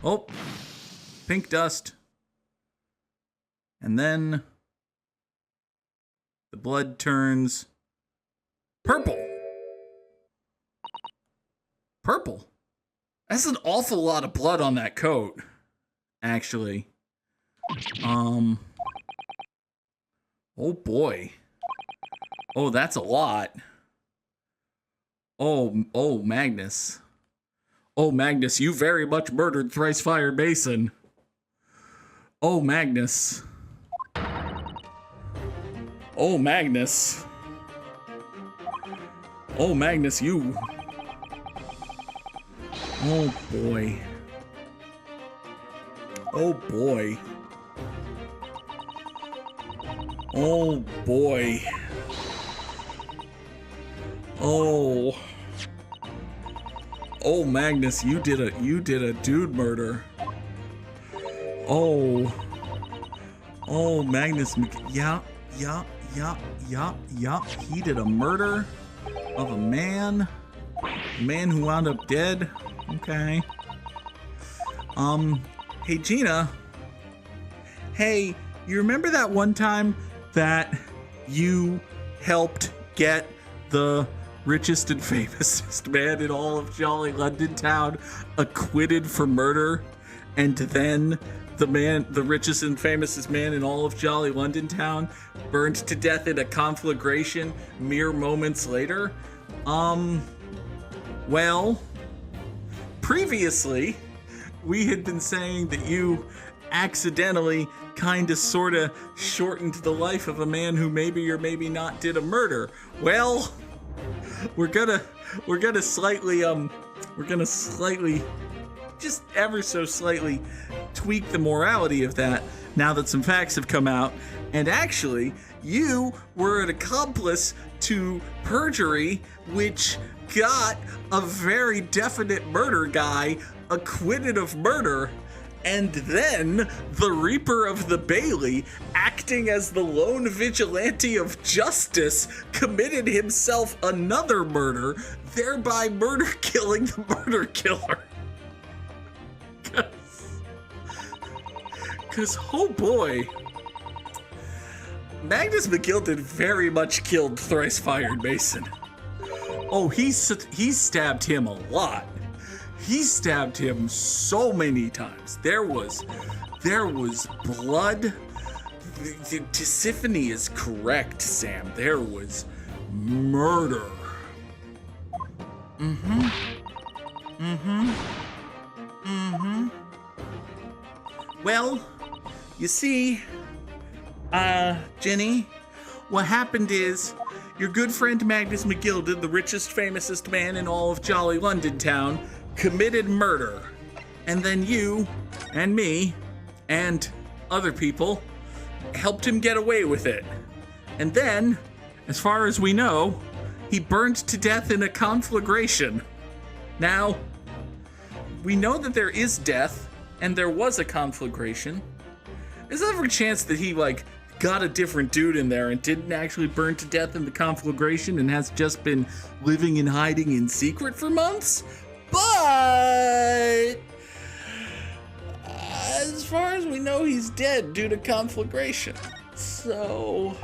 Oh, pink dust. And then the blood turns purple. Purple. That's an awful lot of blood on that coat, actually. Oh boy. Oh, that's a lot. Oh, Magnus. Oh, Magnus, you very much murdered Thrice-Fired Mason. Oh, Magnus. Oh, Magnus. Oh, Magnus, you. Oh, boy. Oh, boy. Oh, boy. Oh. Oh, Magnus, you did a dude murder. Oh. Oh, Magnus, yeah. He did a murder of a man who wound up dead. Okay. Hey, Gina. Hey, you remember that one time that you helped get the richest and famousest man in all of jolly London town acquitted for murder, and then the richest and famousest man in all of jolly London town burned to death in a conflagration mere moments later? Well, previously we had been saying that you accidentally kinda sorta shortened the life of a man who maybe or maybe not did a murder. Well, we're gonna slightly just ever so slightly tweak the morality of that now that some facts have come out. And actually, you were an accomplice to perjury, which got a very definite murder guy acquitted of murder. And then the Reaper of the Bailey, acting as the lone vigilante of justice, committed himself another murder, thereby murder killing the murder killer. Cause oh boy, Magnuis McGilded very much killed Thrice-Fired Mason. Oh, he stabbed him a lot. He stabbed him so many times. There was blood. Tisiphone is correct, Sam. There was murder. Well, you see, Jenny, what happened is your good friend Magnuis McGilded, the richest, famousest man in all of jolly London town, committed murder. And then you and me and other people helped him get away with it. And then, as far as we know, he burned to death in a conflagration. Now, we know that there is death and there was a conflagration. Is there ever a chance that he got a different dude in there and didn't actually burn to death in the conflagration and has just been living in hiding in secret for months? But as far as we know, he's dead due to conflagration. So,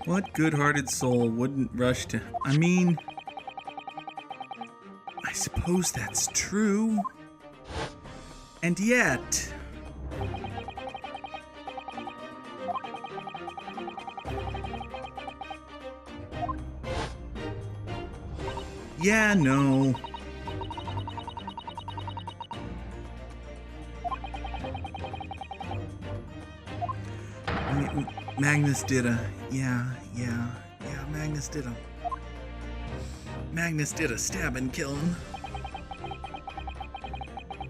What good-hearted soul wouldn't rush to... I mean, I suppose that's true. And yet... Yeah, no. Magnus did a... Yeah, Magnus did a stab and killing.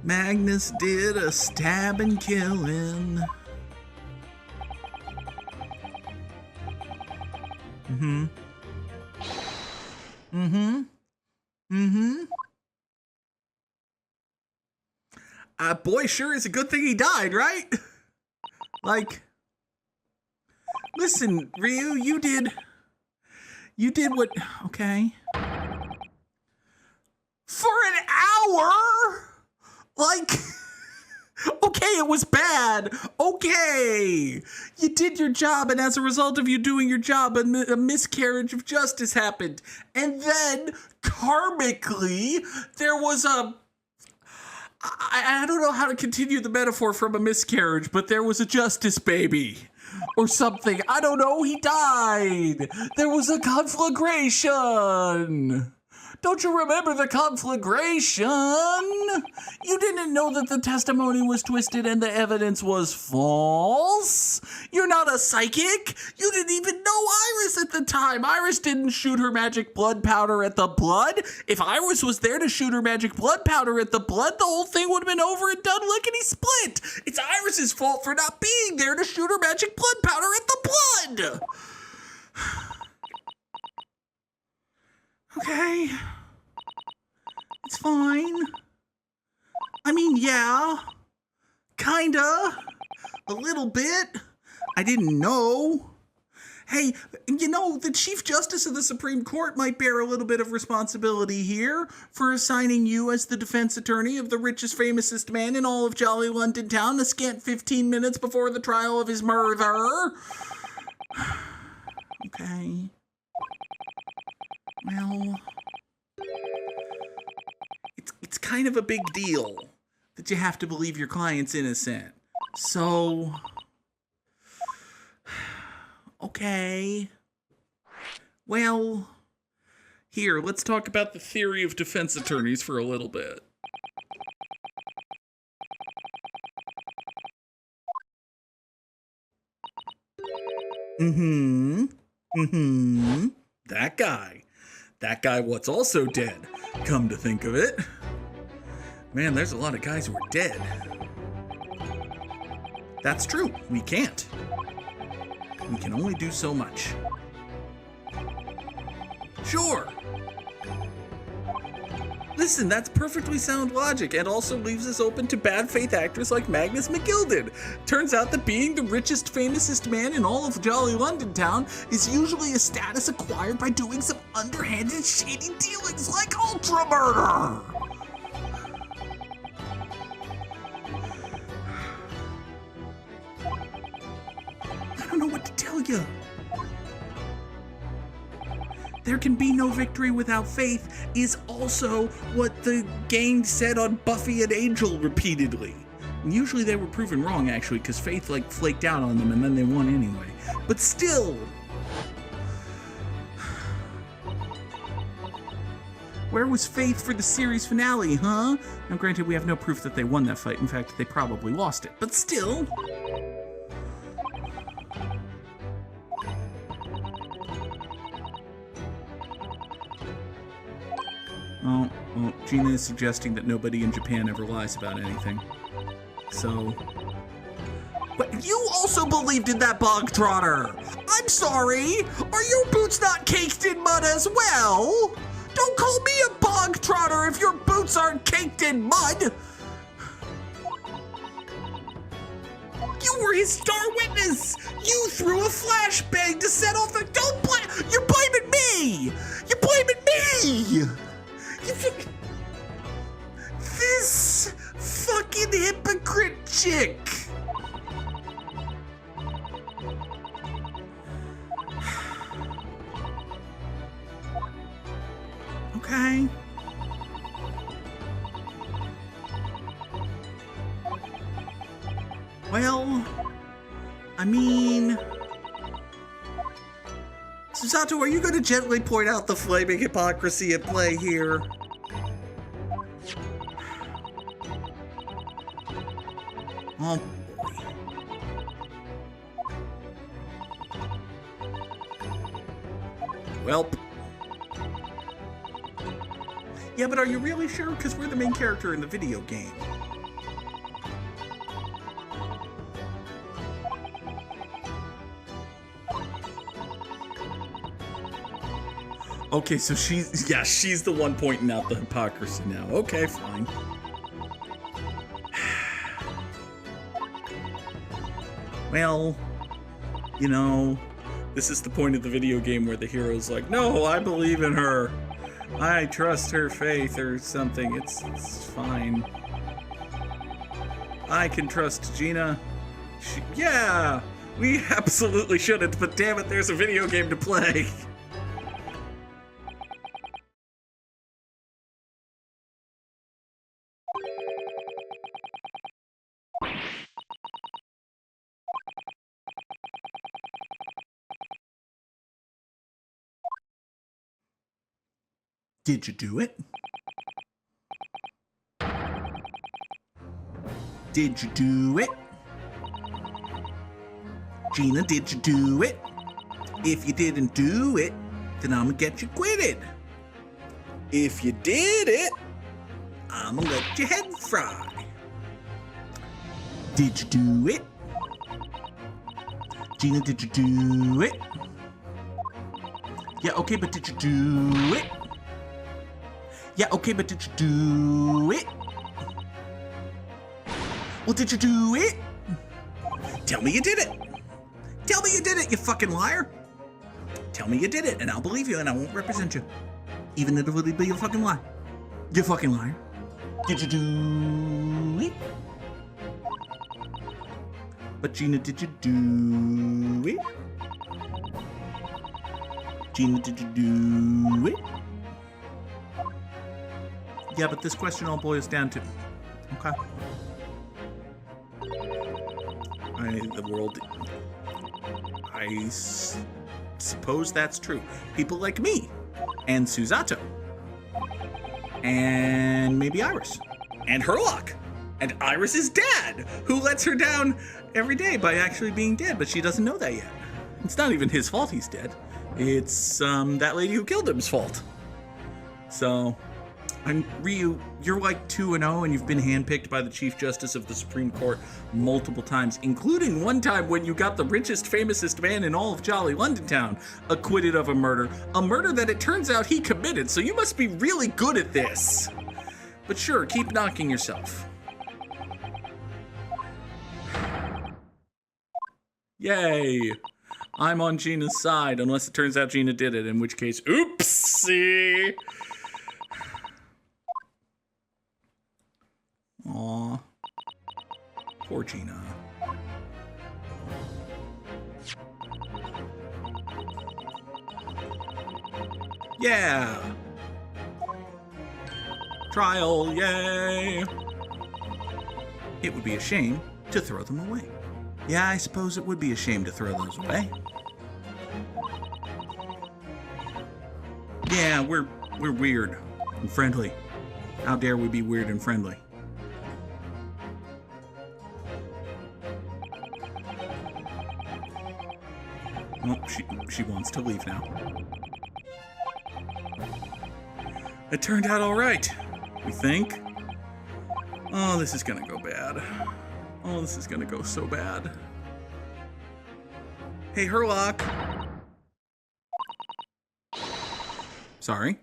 Magnus did a stab and killing. Boy, sure is a good thing he died, right? Like, listen, Ryu, you did what, okay. For an hour? Like, okay, it was bad. Okay. You did your job, and as a result of you doing your job, a miscarriage of justice happened. And then, karmically, there was I don't know how to continue the metaphor from a miscarriage, but there was a justice baby. Or something. I don't know, he died. There was a conflagration. Don't you remember the conflagration? You didn't know that the testimony was twisted and the evidence was false? You're not a psychic? You didn't even know Iris at the time. Iris didn't shoot her magic blood powder at the blood. If Iris was there to shoot her magic blood powder at the blood, the whole thing would have been over and done lickety-split. It's Iris's fault for not being there to shoot her magic blood powder at the blood. Okay. It's fine. I mean, yeah. Kinda. A little bit. I didn't know. Hey, you know, the Chief Justice of the Supreme Court might bear a little bit of responsibility here for assigning you as the defense attorney of the richest, famousest man in all of jolly London town a scant 15 minutes before the trial of his murder. Okay. Well, it's kind of a big deal that you have to believe your client's innocent. So, okay. Well, here, let's talk about the theory of defense attorneys for a little bit. That guy. That guy what's also dead, come to think of it. Man, there's a lot of guys who are dead. That's true, we can't. We can only do so much. Sure. Listen, that's perfectly sound logic and also leaves us open to bad faith actors like Magnuis McGilded. Turns out that being the richest, famousest man in all of jolly London town is usually a status acquired by doing some underhanded, shady dealings like ultra murder. I don't know what to tell you. There can be no victory without faith is also what the gang said on Buffy and Angel repeatedly. And usually they were proven wrong, actually, because Faith, like, flaked out on them and then they won anyway. But still! Where was Faith for the series finale, huh? Now, granted, we have no proof that they won that fight. In fact, they probably lost it. But still! Oh, well, Gina is suggesting that nobody in Japan ever lies about anything. So... But you also believed in that bog trotter! I'm sorry! Are your boots not caked in mud as well? Don't call me a bog trotter if your boots aren't caked in mud! You were his star witness! You threw a flashbang to set off the... Don't blame... You're blaming me! You're blaming me! This fucking hypocrite chick! Okay. Well, I mean... Susato, are you going to gently point out the flaming hypocrisy at play here? Oh, boy. Welp. Yeah, but are you really sure? Because we're the main character in the video game. Okay, so she's the one pointing out the hypocrisy now. Okay, fine. Well, you know, this is the point of the video game where the hero's like, no, I believe in her. I trust her faith or something. It's fine. I can trust Gina. Yeah, we absolutely shouldn't, but damn it, there's a video game to play. Did you do it? Did you do it? Gina, did you do it? If you didn't do it, then I'm gonna get you quitted. If you did it, I'm gonna let your head fry. Did you do it? Gina, did you do it? Yeah, okay, but did you do it? Yeah, okay, but did you do it? Well, did you do it? Tell me you did it. Tell me you did it, you fucking liar. Tell me you did it, and I'll believe you, and I won't represent you. Even if it'll be a fucking lie. You fucking liar. Did you do it? But Gina, did you do it? Gina, did you do it? Yeah, but this question all boils down to... Okay. I suppose that's true. People like me, and Susato, and maybe Iris, and Herlock, and Iris's dad, who lets her down every day by actually being dead, but she doesn't know that yet. It's not even his fault he's dead. It's that lady who killed him's fault. So... Ryu, you're like 2-0 and you've been handpicked by the Chief Justice of the Supreme Court multiple times, including one time when you got the richest, famousest man in all of Jolly London Town acquitted of a murder that it turns out he committed, so you must be really good at this. But sure, keep knocking yourself. Yay! I'm on Gina's side, unless it turns out Gina did it, in which case, oopsie! Aw, poor Gina. Yeah! Trial, yay! It would be a shame to throw them away. Yeah, I suppose it would be a shame to throw those away. Yeah, we're weird and friendly. How dare we be weird and friendly? Well, she wants to leave now. It turned out all right, we think. Oh, this is gonna go bad. Oh, this is gonna go so bad. Hey, Herlock. Sorry.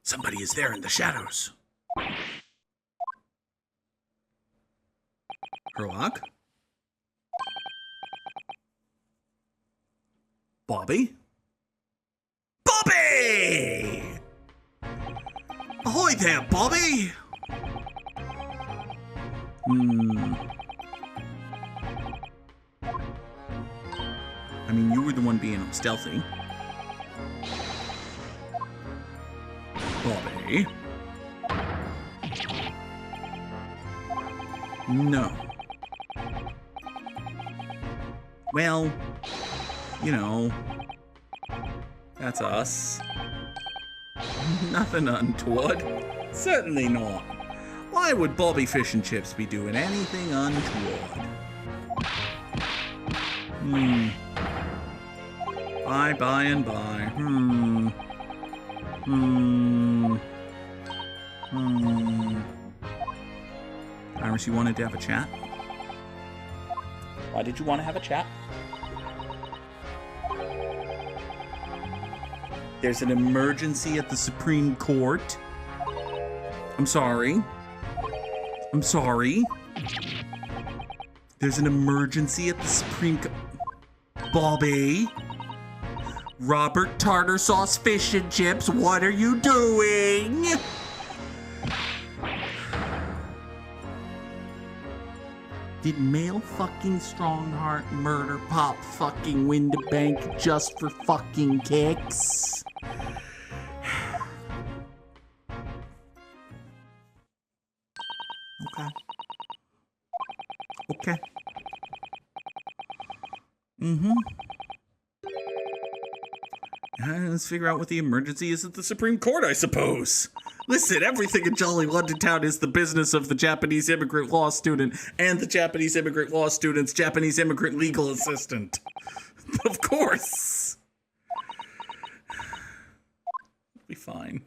Somebody is there in the shadows. Herlock? Bobby? Bobby! Ahoy there, Bobby! I mean, you were the one being all stealthy. Bobby? No. Well, you know, that's us. Nothing untoward. Certainly not. Why would Bobby Fish and Chips be doing anything untoward? By and by. Iris, you wanted to have a chat? Why did you want to have a chat? There's an emergency at the Supreme Court. I'm sorry. I'm sorry. There's an emergency at the Supreme Bobby. Robert Tartar Sauce Fish and Chips, what are you doing? Did male fucking Strongheart murder Pop fucking Windabank just for fucking kicks? Okay. Okay. Let's figure out what the emergency is at the Supreme Court, I suppose. Listen, everything in jolly London town is the business of the Japanese immigrant law student and the Japanese immigrant law student's Japanese immigrant legal assistant. Of course. It'll be fine.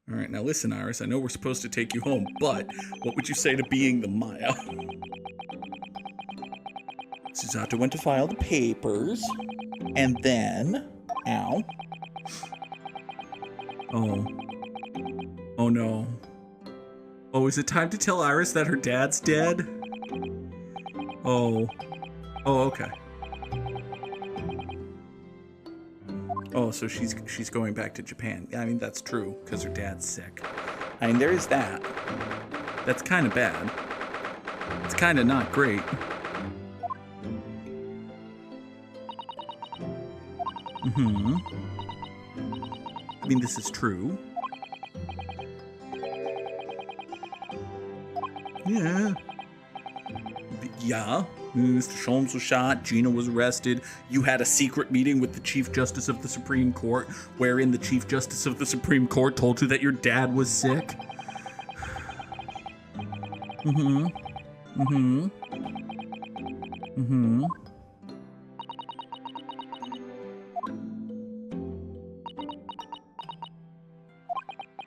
All right, now listen, Iris, I know we're supposed to take you home, but what would you say to being the Maya? Susato went to file the papers, and then... Ow. Oh. Oh, no. Oh, is it time to tell Iris that her dad's dead? Oh. Oh, okay. Oh, so she's going back to Japan. I mean, that's true, because her dad's sick. I mean, there is that. That's kind of bad. It's kind of not great. I mean, this is true. Yeah. Yeah. Mr. Sholmes was shot. Gina was arrested. You had a secret meeting with the Chief Justice of the Supreme Court, wherein the Chief Justice of the Supreme Court told you that your dad was sick.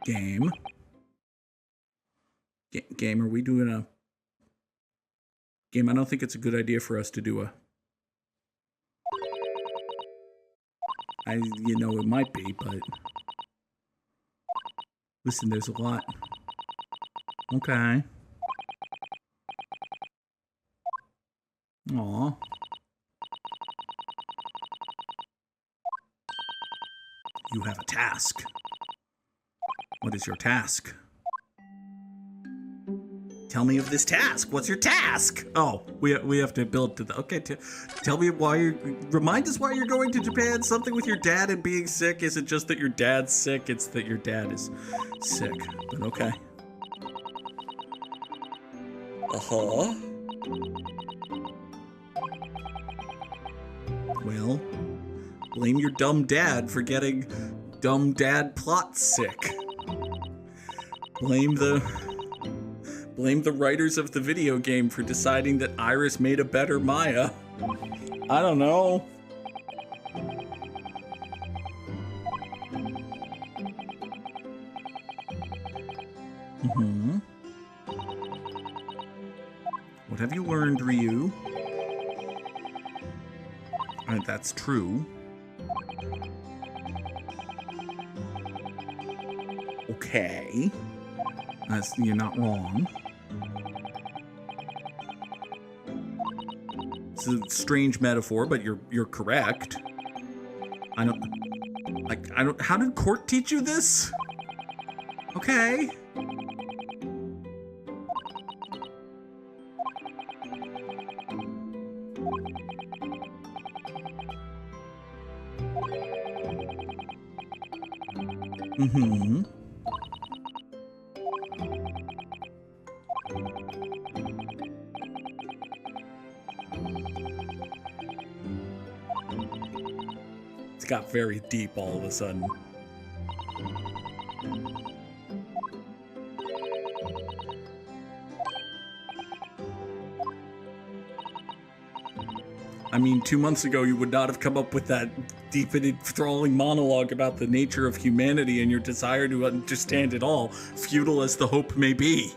Game. Game, are we doing a... Game, I don't think it's a good idea for us to do a... You know, it might be, but... Listen, there's a lot. Okay. Aw. You have a task. What is your task? Tell me of this task. What's your task? Oh, we have to build to the... Okay, tell me why you're... Remind us why you're going to Japan. Something with your dad and being sick isn't just that your dad's sick. It's that your dad is sick. But okay. Uh-huh. Well, blame your dumb dad for getting dumb dad plot sick. Blame the writers of the video game for deciding that Iris made a better Maya. I don't know. What have you learned, Ryu? That's true. Okay. You're not wrong. It's a strange metaphor, but you're correct. I don't... How did court teach you this? Okay. It's got very deep all of a sudden. I mean, 2 months ago, you would not have come up with that deep and enthralling monologue about the nature of humanity and your desire to understand it all, futile as the hope may be.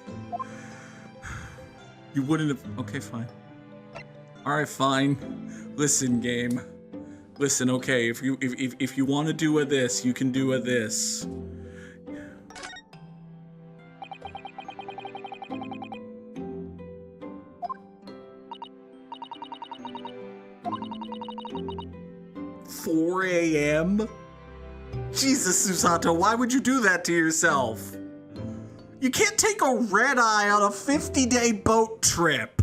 You wouldn't have... Okay, fine. Alright, fine. Listen, game. Listen, okay, if you want to do a this, you can do a this. $4 a.m.? Jesus, Susato, why would you do that to yourself? You can't take a red eye on a 50-day boat trip.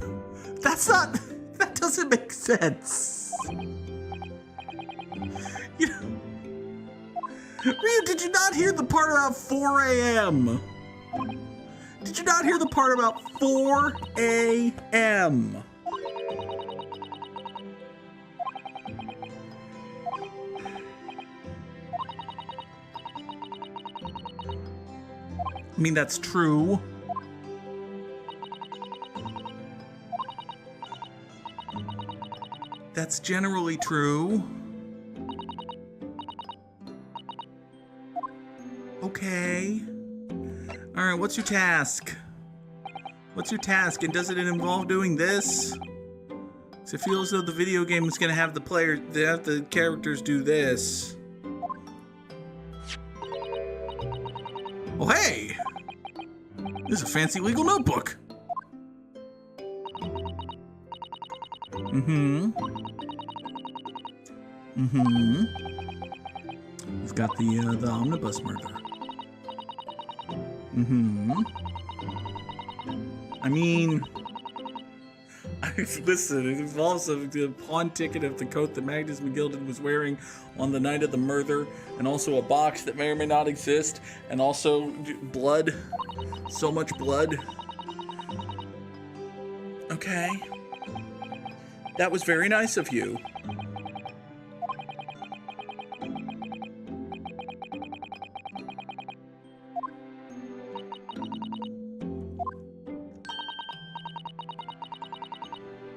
That doesn't make sense. You know, Ryu, did you not hear the part about 4 a.m.? Did you not hear the part about 4 a.m.? I mean, that's true. That's generally true. Okay. All right, what's your task? What's your task, and does it involve doing this? So it feels as though the video game is gonna have the characters do this. Oh, hey! This is a fancy legal notebook. We've got the omnibus murder. I mean, listen, it involves the pawn ticket of the coat that Magnuis McGilded was wearing on the night of the murder, and also a box that may or may not exist, and also blood. So much blood. Okay. That was very nice of you.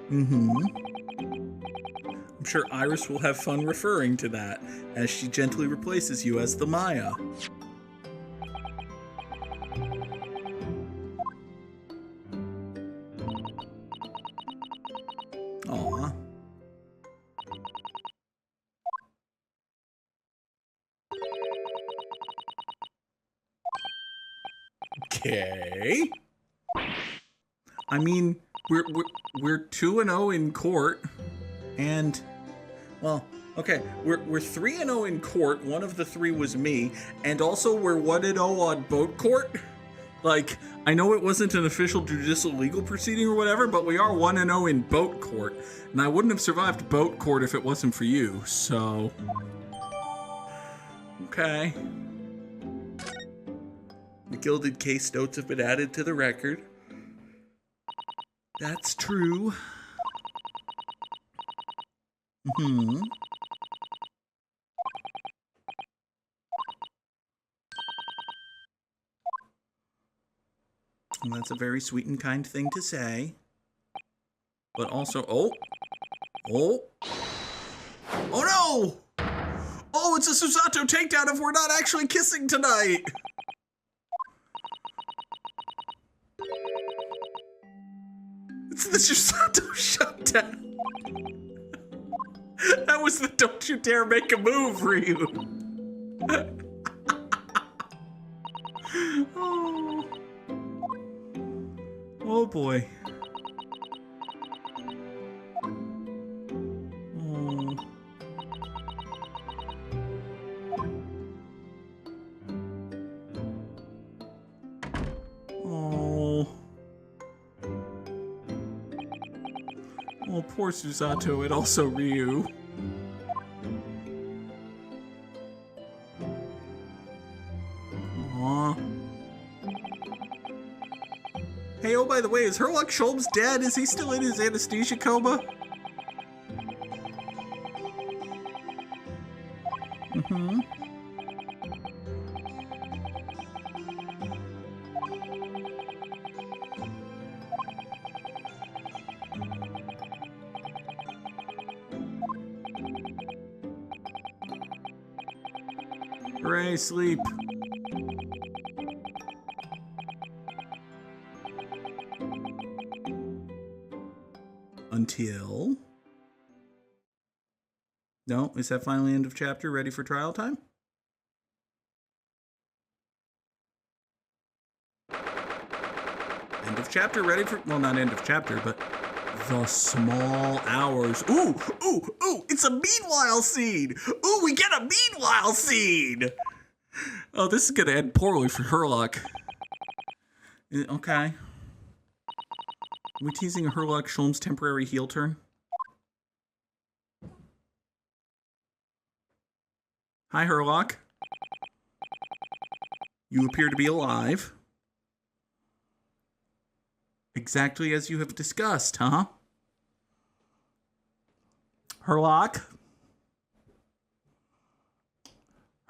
I'm sure Iris will have fun referring to that as she gently replaces you as the Maya. Aw. Okay. I mean, we're 2-0 in court, and well, okay, we're 3-0 in court. One of the three was me, and also we're 1-0 on boat court. Like, I know it wasn't an official judicial legal proceeding or whatever, but we are 1-0 in boat court, and I wouldn't have survived boat court if it wasn't for you. So, okay. The gilded case notes have been added to the record. That's true. And that's a very sweet and kind thing to say. But also, oh no! Oh, it's a Susato takedown if we're not actually kissing tonight. It's the Susato shutdown. That was the don't you dare make a move, Ryu. Oh boy. Oh, poor Susato, and also Ryu. Aww. Hey, oh, by the way, is Herlock Sholmes dead? Is he still in his anesthesia coma? Hooray, sleep. Until... No? Is that finally end of chapter? Ready for trial time? End of chapter, ready for... Well, not end of chapter, but... The small hours. Ooh, ooh, ooh, it's a meanwhile scene. Ooh, we get a meanwhile scene. Oh, this is going to end poorly for Herlock. Okay. Are we teasing a Herlock Sholmes temporary heel turn? Hi, Herlock. You appear to be alive. Exactly as you have discussed, huh? Herlock?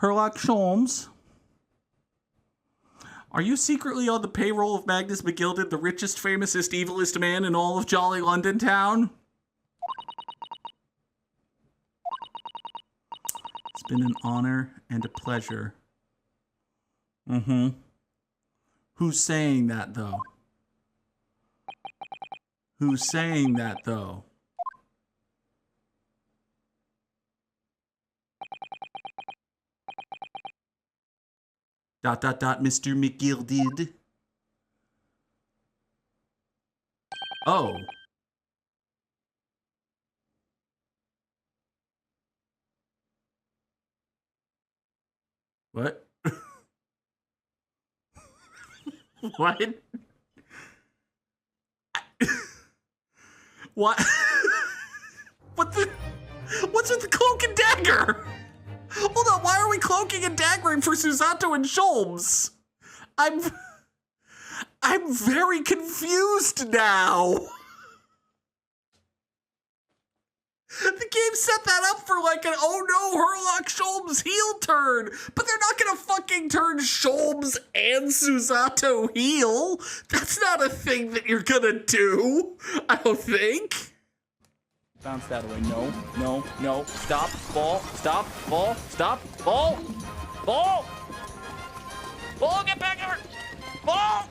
Herlock Sholmes? Are you secretly on the payroll of Magnuis McGilded, the richest, famousest, evilest man in all of jolly London town? It's been an honor and a pleasure. Mm-hmm. Who's saying that, though? Who's saying that, though? Dot, dot, dot, Mr. McGilded. Oh. What? What? What? What's with the cloak and dagger? Hold on, why are we cloaking and daggering for Susato and Sholmes? I'm very confused now. The game set that up for like an oh no Herlock Sholmes heel turn, but they're not gonna fucking turn Sholmes and Susato heel. That's not a thing that you're gonna do, I don't think. Bounce that away. No, no, no. Stop. Ball. Stop. Ball. Stop. Ball. Ball. Ball. Get back here. Ball.